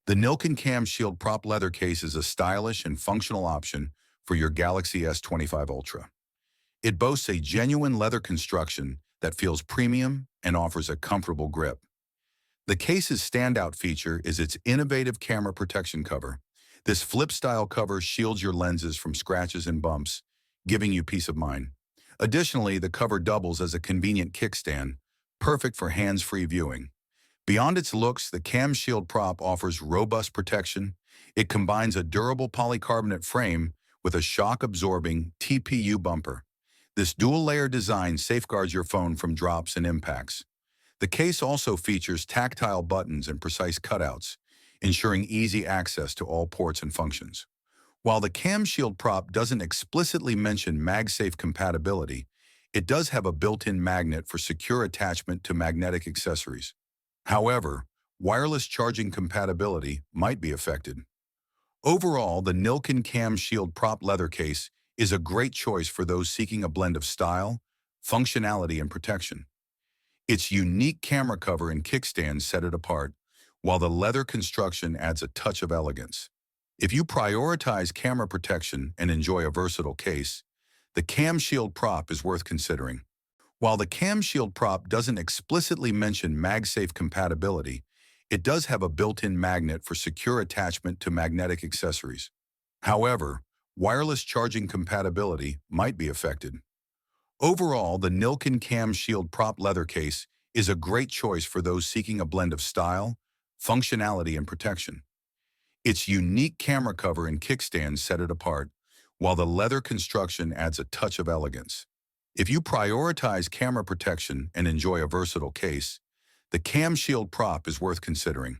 The Nillkin CamShield prop leather case is a stylish and functional option for your Galaxy S25 Ultra. It boasts a genuine leather construction that feels premium and offers a comfortable grip. The case's standout feature is its innovative camera protection cover. This flip-style cover shields your lenses from scratches and bumps, giving you peace of mind. Additionally, the cover doubles as a convenient kickstand, perfect for hands-free viewing. Beyond its looks, the CamShield prop offers robust protection. It combines a durable polycarbonate frame with a shock-absorbing TPU bumper. This dual-layer design safeguards your phone from drops and impacts. The case also features tactile buttons and precise cutouts, ensuring easy access to all ports and functions. While the CamShield prop doesn't explicitly mention MagSafe compatibility, it does have a built-in magnet for secure attachment to magnetic accessories. However, wireless charging compatibility might be affected. Overall, the Nillkin CamShield prop leather case is a great choice for those seeking a blend of style, functionality, and protection. Its unique camera cover and kickstand set it apart, while the leather construction adds a touch of elegance. If you prioritize camera protection and enjoy a versatile case, the CamShield prop is worth considering. While the CamShield prop doesn't explicitly mention MagSafe compatibility, it does have a built-in magnet for secure attachment to magnetic accessories. However, wireless charging compatibility might be affected. Overall, the Nillkin CamShield prop leather case is a great choice for those seeking a blend of style, functionality, and protection. Its unique camera cover and kickstand set it apart, while the leather construction adds a touch of elegance. If you prioritize camera protection and enjoy a versatile case, the CamShield prop is worth considering.